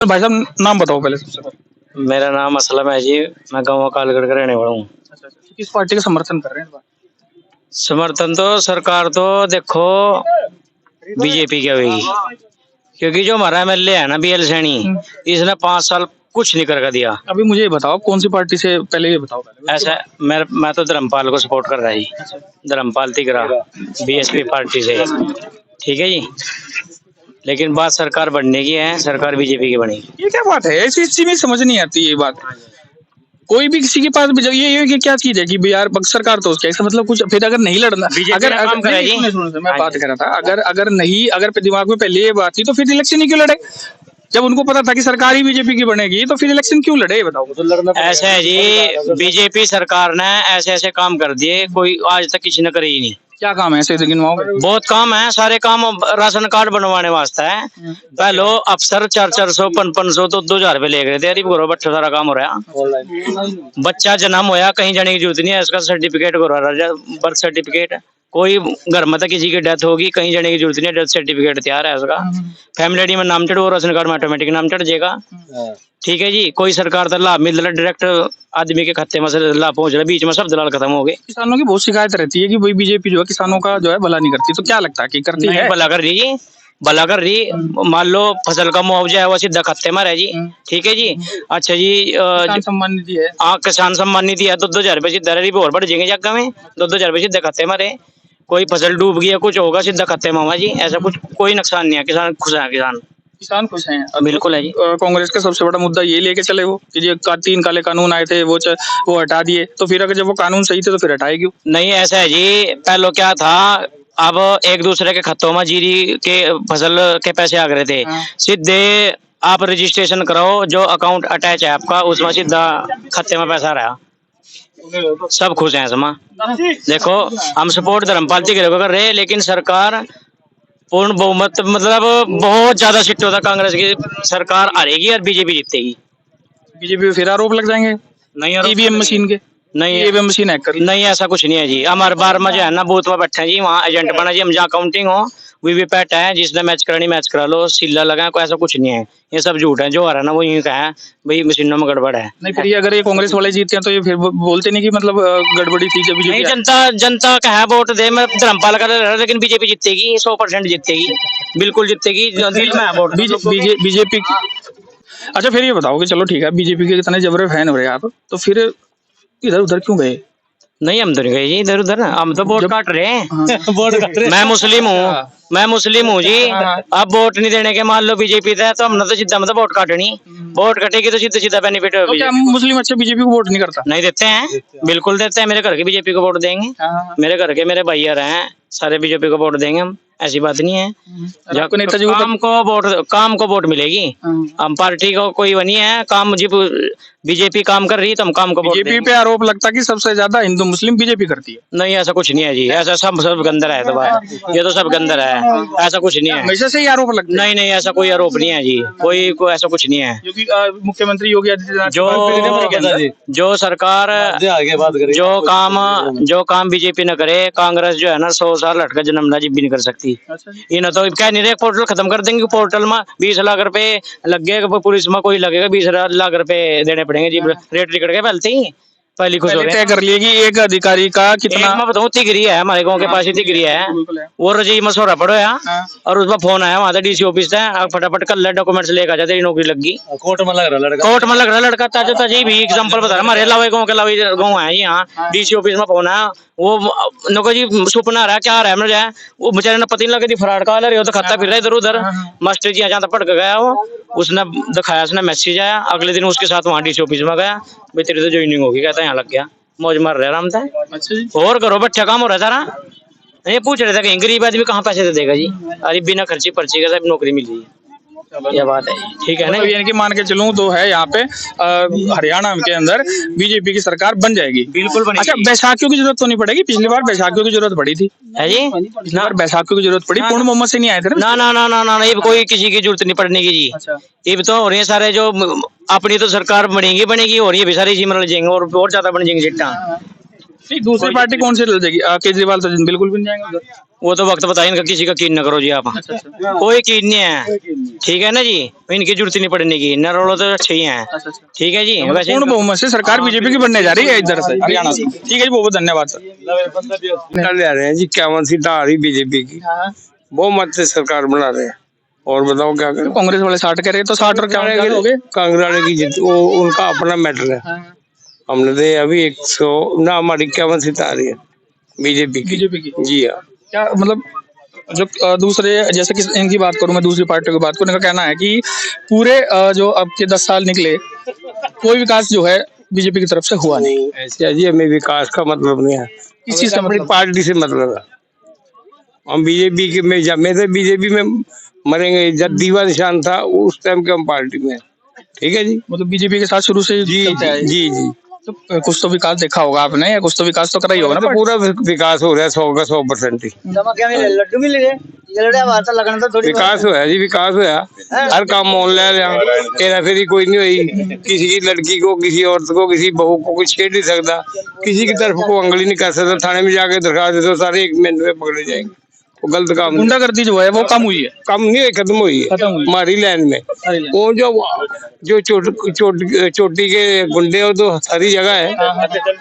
तो भाई साहब नाम बताओ पहले सबसे पहले। मेरा नाम असलम है जी। मैं गाँव कालगढ़ का रहने वाला हूँ। अच्छा अच्छा, तो किस पार्टी का समर्थन कर रहे हैं इस बार? समर्थन तो सरकार तो देखो बीजेपी की होगी, क्योंकि जो हमारा एमएलए है ना बीएल सैनी, इसने 5 साल कुछ नहीं करके दिया। अभी मुझे ये बताओ कौन सी पार्टी से, पहले ये बताओ पहले। ऐसा मैं तो धर्मपाल को सपोर्ट कर रहा जी, धर्मपाल तिगरा बीएसपी पार्टी से। ठीक है जी, लेकिन बात सरकार बनने की है, सरकार बीजेपी की बनेगी। ये क्या बात है, ऐसी चीज में समझ नहीं आती ये बात। कोई भी किसी के पास भी ये कि क्या चीज है कि यार सरकार तो उसके ऐसा मतलब कुछ, फिर अगर नहीं लड़ना, अगर काम करे जी। मैं बात कर रहा था, अगर नहीं, अगर दिमाग में पहले ये बात थी तो फिर इलेक्शन ही क्यों लड़े? जब उनको पता था कि सरकार ही बीजेपी की बनेगी तो फिर इलेक्शन क्यों लड़े, ये बताओ। तो लड़ना ऐसा है जी, बीजेपी सरकार ने ऐसे ऐसे काम कर दिए, कोई आज तक किसी ने करे ही नहीं। क्या काम है ऐसे गिनवाओगे? बहुत काम है, सारे काम राशन कार्ड बनवाने वास्ते है। पहले अफसर 400 500 तो 2,000 रुपए ले गए थे। अरे घरों बच्चों सारा काम हो रहा है। बच्चा जन्म होया कहीं जाने की जरूरत नहीं है, इसका सर्टिफिकेट हो रहा, बर्थ सर्टिफिकेट। कोई घर में तो किसी की डेथ होगी, कहीं जाने की जरूरत नहीं है, डेथ सर्टिफिकेट तैयार है उसका। फैमिली आईडी में नाम चढ़, राशन कार्ड में ऑटोमेटिक नाम चढ़ जाएगा। ठीक है जी, कोई सरकार का लाभ मिल रहा डायरेक्ट आदमी के खाते में से लाभ पहुंच रहा है, बीच में सब दलाल खत्म हो गए। किसानों की बहुत शिकायत रहती है कि भाई बीजेपी जो है किसानों का जो है भला नहीं करती, तो क्या लगता है कि करती है? भला कर रही जी, भला कर रही। मान लो फसल का मुआवजा है वो सीधा खाते में रहा जी। ठीक है जी। अच्छा जी, किसान सम्मान निधि है। हाँ, किसान सम्मान निधि है, 2,000 रुपए सीधा रही, और बढ़ जाएंगे जगह में। 2,000 रुपए सीधा खाते में रहे। कोई फसल डूब गई है, कुछ होगा, सीधा खाते में होगा जी। ऐसा कुछ कोई नुकसान नहीं है, किसान खुश है। किसान खुश हैं, बिल्कुल है जी। कांग्रेस का सबसे बड़ा मुद्दा ये लेके चले वो कि ये 3 काले कानून आए थे, वो हटा दिए, तो फिर अगर जब वो कानून सही थे तो फिर हटाए क्यों? नहीं, ऐसा है जी, पहले क्या था, अब एक दूसरे के खातों में जीरी के फसल के पैसे आ गए थे। सीधे आप रजिस्ट्रेशन कराओ, जो अकाउंट अटैच है आपका उसमें सीधा खाते में पैसा रहा। सब खुश हैं इसमें। देखो, हम सपोर्ट धर्मपाल तिगरे को कर रहे हैं, लेकिन सरकार पूर्ण बहुमत, मतलब बहुत ज्यादा सीटों तक कांग्रेस की सरकार हारेगी और बीजेपी जीतेगी। बीजेपी पे फिर आरोप लग जाएंगे नहीं, ईवीएम मशीन के। नहीं, ईवीएम मशीन हैक कर। नहीं, ऐसा कुछ नहीं है जी। हमारे बार में जो है ना, बूथ में बैठे हैं जी, वहाँ एजेंट बना जी, हम जहाँ काउंटिंग हो वीवीपैट है, जिसने मैच करानी मैच करा लो, सीला लगा, कोई ऐसा कुछ नहीं है। ये सब झूठ है, जो आ रहा है ना वो यूं कहा है भाई मशीनों में गड़बड़ है। नहीं, फिर ये अगर ये कांग्रेस वाले जीतते हैं तो ये फिर बोलते नहीं कि मतलब गड़बड़ी थी जब नहीं, बीजेपी। जनता का है वोट दे, मैं धर्मपाल का रहा, लेकिन बीजेपी जीतेगी, 100% जीतेगी, बिल्कुल जीतेगी, दिल में है वोट बीजेपी। अच्छा, फिर ये बताओ कि चलो ठीक है, बीजेपी के इतने जबरे फैन हो रहे हैं आप, तो फिर इधर उधर क्यों गए? नहीं, हम तो नहीं गए जी इधर उधर, हम तो वोट काट रहे हैं। वोट काट रहे हैं। मैं मुस्लिम हूँ जी। अब वोट नहीं देने के, मान लो बीजेपी है तो हमने तो सीधा मतलब वोट काटनी, वोट कटेगी तो सीधा सीधा बेनिफिट तो क्या मुस्लिम अच्छा बीजेपी को वोट नहीं करता? नहीं देते हैं, बिल्कुल देते हैं। मेरे घर के बीजेपी को वोट देंगे, मेरे घर के मेरे भाई हैं सारे बीजेपी को वोट देंगे हम, ऐसी बात नहीं है। जब नेताजी काम को वोट मिलेगी, हम पार्टी को कोई वो नहीं है, काम बीजेपी काम कर रही है तो हम काम को वोट बीजेपी पे आरोप लगता है कि सबसे ज्यादा हिंदू मुस्लिम बीजेपी करती है। नहीं, ऐसा कुछ नहीं है जी, ऐसा सब गंदर है, तो ये तो सब गंदर है, ऐसा कुछ नहीं है। हमेशा से ही आरोप लगता है? नहीं नहीं, ऐसा कोई आरोप नहीं है जी, कोई ऐसा कुछ नहीं है। क्योंकि मुख्यमंत्री योगी आदित्यनाथ जो सरकार जो काम बीजेपी न करे, कांग्रेस जो है ना 100 साल हटकर जन्म जी भी नहीं कर सकती। ये ना तो क्या नहीं रहे, पोर्टल खत्म कर देंगे, पोर्टल में 20 लाख रुपए लग गए, पुलिस में कोई लगेगा 20 लाख रुपए देने पड़ेंगे जी, रेट टिकट के पहले ही पहली खुश हो तय कर लिए कि एक अधिकारी का कितना। मैं बताऊँ, तिगरी है हमारे गांव के पास ही, तिगरी है वो रजी मसौरा पड़ो है, और उसमें फोन आया वहां से डीसी ऑफिस से, फटाफट कल डॉक्यूमेंट्स लेकर जा, तेरी नौकरी लग गई। कोर्ट में लग रहा लड़का ताजा ताजा भी एग्जांपल बता रहा, हमारे लावे गाँव के लावे गाँव है यहाँ, डीसी ऑफिस में फोन आया, वो नको जी सुपना रहा क्या रहा है मुझे, वो बेचारे ने पता नहीं लगा फराड का रहे हो, तो खाता फिर रहा इधर उधर। मास्टर जी जहाँ तक पढ़ के गया वो, उसने दिखाया, उसने मैसेज आया, अगले दिन उसके साथ वहाँ डीसी ऑफिस में गया, भाई तेरी तो ज्वाइनिंग होगी, कहता यहाँ लग गया, मौज मार रहे आराम था। और करो बच्चा काम हो रहा था ना, ये पूछ रहे थे कहीं गरीब आदमी कहाँ पैसे दे देगा जी, अरे बिना खर्ची पर्ची का सब नौकरी मिल रही है, यह बात है। ठीक है ना, यानी कि मान के चलूं तो है यहाँ पे हरियाणा के अंदर बीजेपी की सरकार बन जाएगी, बिल्कुल बनेगी। अच्छा, बैसाखियों की जरूरत तो नहीं पड़ेगी? पिछली बार बैसाखियों की जरूरत पड़ी थी है जी, पिछली बार बैसाखियों की जरूरत पड़ी, पूर्ण मोहम्मद से नहीं आए थे ना ना ना ना ना, ये कोई किसी की जरूरत नहीं पड़ने की जी। ये तो हो रही है सारे, जो अपनी तो सरकार बनेगी और ये भी सारे इसी में लग जाएंगे, और बहुत ज्यादा बन जाएंगे सीटा। नहीं, दूसरी पार्टी कौन सी लड़ जाएगी? केजरीवाल तो बिल्कुल भी नहीं जाएंगे उधर। वो तो वक्त बताए इनका, किसी का कीन न करो जी आप। अच्छा अच्छा कोई कीन नहीं है, ठीक है ना जी, इनकी जरूरत नहीं पड़ने की, नरोड़ो तो अच्छे ही हैं, अच्छा अच्छा। ठीक है जी। वैसे पूर्ण बहुमत से सरकार बीजेपी की बनने जा रही है इधर से, हरियाणा से। ठीक है जी, बहुत बहुत धन्यवाद सर। निकल जा रहे हैं जी, 51 सीटें आ रही बीजेपी की, बहुमत से सरकार बना रहे हैं। और बताओ क्या करें? कांग्रेस वाले 60 कह रहे, तो 60 और क्या हो गए? कांग्रेस वाले की जीत, वो उनका अपना मैटर है। हमने तो अभी 100 ना, हमारी 51 सीटें आ रही है बीजेपी की। जी हाँ। क्या मतलब जो दूसरे, जैसे कि इनकी बात करूं, मैं दूसरी पार्टियों की बात करूं, इनका कहना है कि पूरे जो अब के 10 साल निकले, कोई विकास जो है बीजेपी की तरफ से हुआ नहीं। ऐसे है जी, हमें विकास का मतलब नहीं है, इस चीज का अपनी मतलब पार्टी से मतलब है। हम बीजेपी के में, जब मैं तो बीजेपी में मरेंगे, जब दीवा निशान था उस टाइम के हम पार्टी में, ठीक है जी। मतलब बीजेपी के साथ शुरू से जी चलते आए। जी जी। तो कुछ तो विकास देखा होगा आपने, या कुछ तो विकास तो करा ही होगा ना। तो पूरा विकास हो रहा है, 100 का 100% ही लड्डू मिल गए, विकास हुआ जी, विकास हुआ। हर काम ऑनलाइन, हेरा फेरी कोई नहीं हुई, किसी की लड़की को, किसी औरत को, किसी बहू को कुछ छेड़ नहीं सकता, किसी की तरफ को उंगली नहीं कर सकता। थाने में जाके दरखास्त दे दो, सारे 1 मिनट में पकड़े जाएंगे। वो गलत काम, गुंडागर्दी जो है वो कम हुई है। कम नहीं है, खत्म हुई है हमारी लाइन में। वो जो चोटी के गुंडे हो तो सारी जगह है,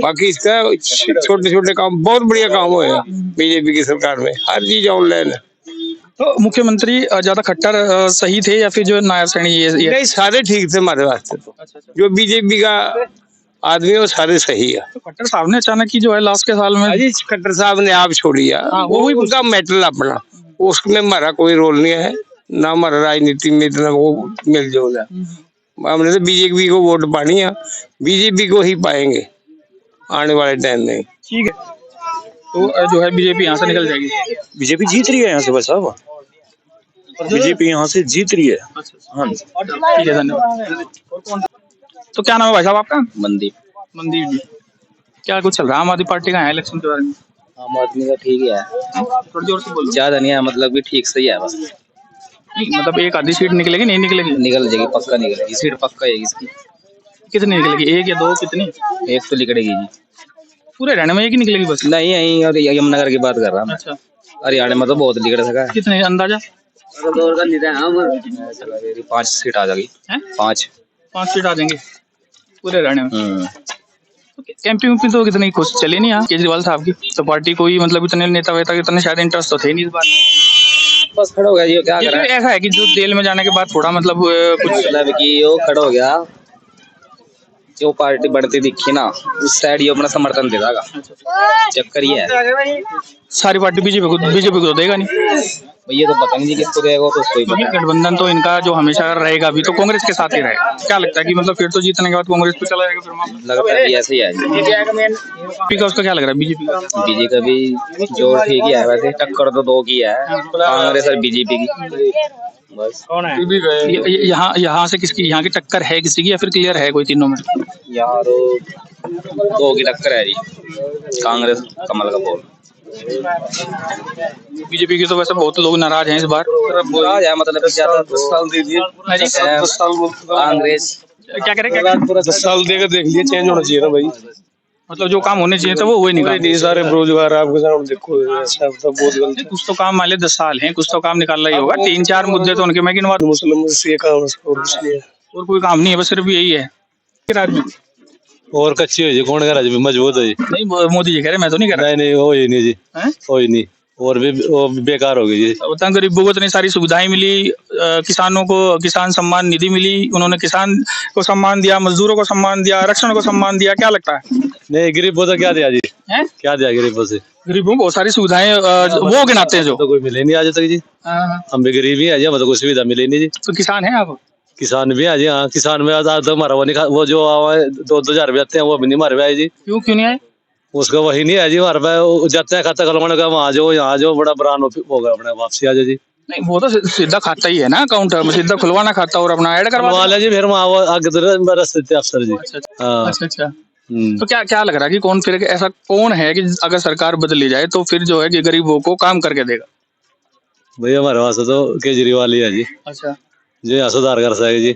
बाकी इसका छोटे छोटे काम, बहुत बढ़िया काम हुआ बीजेपी की सरकार में, हर चीज ऑनलाइन है। तो मुख्यमंत्री ज्यादा खट्टर सही थे, या फिर जो नायर सैनी ये? नहीं, सारे ठीक थे हमारे वास्ते। तो जो बीजेपी का आदमी है वो सारे सही है। तो खट्टर साहब ने अचानक ही जो है लास्ट के साल में, अजी खट्टर साहब ने आप छोड़िया, वो उनका मैटर अपना, उसमें हमारा कोई रोल नहीं है, ना हमारा राजनीति में इतना वो मिल जोल है। हमने तो बीजेपी को वोट पानी है, बीजेपी को ही पाएंगे आने वाले टाइम में। ठीक है, तो जो है बीजेपी यहाँ से निकल जाएगी। बीजेपी जीत रही है यहाँ से भाई साहब, बीजेपी यहाँ से जीत रही है। हाँ ठीक है, धन्यवाद। तो क्या नाम है भाई साहब आपका? मनदीप जी। क्या कुछ चल रहा है आम आदमी पार्टी का है इलेक्शन के बारे में? आम आदमी का ठीक ही है, थोड़ी जोर से बोलो। ज्यादा नहीं है, मतलब कि ठीक सही है बस। नहीं, मतलब एक आधी सीट निकलेगी, नहीं निकलेगी? निकल जाएगी, पक्का निकलेगी, सीट पक्का है इसकी। कितनी निकलेगी, 1 या 2, कितनी? एक तो निकलेगी जी। पूरे हरियाणा में 1 ही निकलेगी बस? नहीं, यहीं और यमुनानगर की बात कर रहा हूँ। अच्छा, हरियाणा में तो बहुत निकल सका। कितने अंदाजा? 5 सीट आ जाएगी। हैं? 5 सीट आ जाएंगे पूरे हरियाणा में। कैंपिंग में तो कितनी खुश चले नहीं यहाँ केजरीवाल साहब की, तो पार्टी कोई मतलब इतने नेता वेता इतने शायद इंटरेस्ट तो थे नहीं इस बार। बस खड़ा हो गया जी, क्या करें। ऐसा है कि जो जेल में जाने के बाद थोड़ा मतलब कुछ मतलब कि वो खड़ा हो गया, जो पार्टी बढ़ती दिखी ना उस साइड ये अपना समर्थन दे देगा। चक्कर ये है, सारी पार्टी बीजेपी को तो देगा नहीं। ये तो पता नहीं जी किसको देगा, तो उसको ही पता है। गठबंधन तो इनका जो हमेशा रहेगा, अभी तो कांग्रेस के साथ ही रहेगा। क्या लगता है कि मतलब फिर तो जीतने के बाद कांग्रेस पे चला जाएगा फिर मामला? लगता है ऐसे ही है जी। बीजेपी का उसका क्या लग रहा है? बीजेपी का भी जो ठीक ही है, वैसे टक्कर तो 2 की है, कांग्रेस और बीजेपी की। बस कौन है? यहाँ से किसकी, यहाँ की टक्कर है किसी की, या फिर क्लियर है कोई तीनों में? यहाँ तो 2 की टक्कर है जी, कांग्रेस कमल का बोल। बीजेपी की तो वैसे बहुत लोग नाराज हैं इस बार। नाराज है, मतलब ज्यादा 10 साल दे दिए कांग्रेस। क्या करें, 10 साल देकर देख लिया, चेंज होना चाहिए ना भाई। मतलब जो काम होने चाहिए थे वो हुए नहीं। सारे बेरोजगार आपके सामने देखो, ऐसा सब बहुत गलत। कुछ तो काम वाले 10 साल हैं, कुछ तो काम निकालना ही होगा। 3-4 मुद्दे तो उनके मैं गिनवा दूं। मुस्लिम से काम और कुछ नहीं है, और कोई काम नहीं है, बस सिर्फ यही है। और कच्ची हो जी, कौन कह रहा जी मजबूत है जी? नहीं, मोदी जी कह रहे, मैं तो नहीं कह रहा। नहीं हो ही नहीं जी, हैं? हो ही नहीं, और भी वो बेकार हो गई जी। उतना गरीबों को इतनी सारी सुविधाएं मिली, किसानों को किसान सम्मान निधि मिली, उन्होंने किसान को सम्मान दिया, मजदूरों को सम्मान दिया, आरक्षण को सम्मान दिया। क्या लगता है? नहीं, गरीबों को क्या दिया जी? हैं? क्या दिया गरीबों से? गरीबों को बहुत सारी सुविधाएं वो गिनाते हैं जो। तो कोई मिले नहीं आज तक जी। हम भी गरीब ही है जी, मतलब कोई सुविधा मिले नहीं जी। तो किसान है आप? किसान भी है जी, हाँ किसान में आज तो हमारा वो जो 2-2 हजार रुपये आते हैं वो भी नहीं हमारे पाए जी। क्यों नहीं आए? उसका वही नहीं है जी हमारे पास, जाते हैं खाता खुलवाने का, वहाँ जो यहाँ जो बड़ा बरान होगा अपने वापसी आ जाए जी। नहीं, वो तो सीधा खाता ही है ना, काउंटर में सीधा खुलवाना खाता और अपना ऐड करवा ले जी, फिर वहाँ आगे तो रस्ते अफसर जी। हाँ अच्छा। तो क्या लग रहा है कि कौन फिर ऐसा कौन है कि अगर सरकार बदली जाए तो फिर जो है कि गरीबों को काम करके देगा? भैया हमारे वास्ते तो केजरीवाल ही है जी, अच्छा, जो यहाँ सुधार कर सके जी।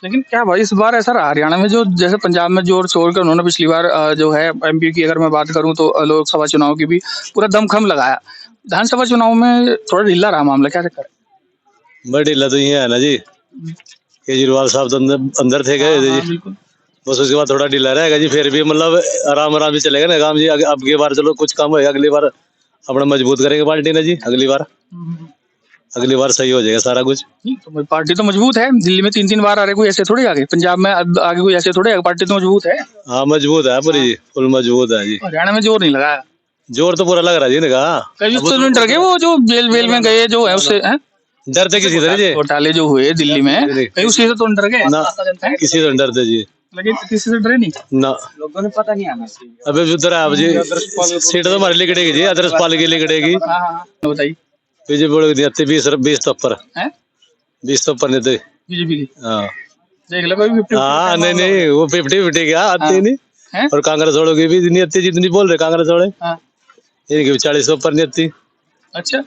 लेकिन क्या भाई इस बार ऐसा रहा हरियाणा में जो जैसे पंजाब में जोर छोड़कर उन्होंने पिछली बार जो है एमपी की अगर मैं बात करूं तो लोकसभा चुनाव की भी पूरा दमखम लगाया, विधानसभा चुनाव में थोड़ा ढीला रहा मामला, क्या चक्कर है? बड़ी ढीला तो ये है ना जी, केजरीवाल साहब तो अंदर थे गए थे हाँ, जी, बिल्कुल। बस उसके बाद थोड़ा ढीला रहेगा जी, फिर भी मतलब आराम आराम से चलेगा ना काम जी। अब की बार चलो कुछ काम होगा, अगली बार अपना मजबूत करेंगे पार्टी ना जी, अगली बार सही हो जाएगा सारा कुछ। नहीं, तो पार्टी तो मजबूत है, दिल्ली में 3-3 बार आ रहे, कोई ऐसे थोड़ी आगे, पंजाब में आगे कोई ऐसे थोड़े आगे, पार्टी तो मजबूत है। हाँ मजबूत है पूरी जी, फुल मजबूत है जी। हरियाणा में जोर नहीं लगाया, जोर तो पूरा लग रहा है जी इनका। कई तो डर गए वो जो जेल में गए जो है उससे, डरते किसी तरह जी, घोटाले जो हुए दिल्ली में, कहीं उसी से तो डर गए ना किसी से डरते जी लेकिन किसी से डरे नहीं। ना, लोगों ने पता नहीं आना। अबे उधर आप जी सीट तो हमारे लिखड़ेगी जी, अदरस पाल के लिखड़ेगी। हाँ बताइए। बीजेपी बोलोगे 20 तो ऊपर, 20 तो ऊपर नहीं थे बीजेपी की हाँ। देख लो कोई 50। हाँ नहीं वो 50-50 क्या आती ही नहीं, हैं? और कांग्रेस वालों की भी नहीं आती जितनी बोल रहे कांग्रेस वाले, हाँ, इनकी भी 40 ऊपर नहीं आती। अच्छा।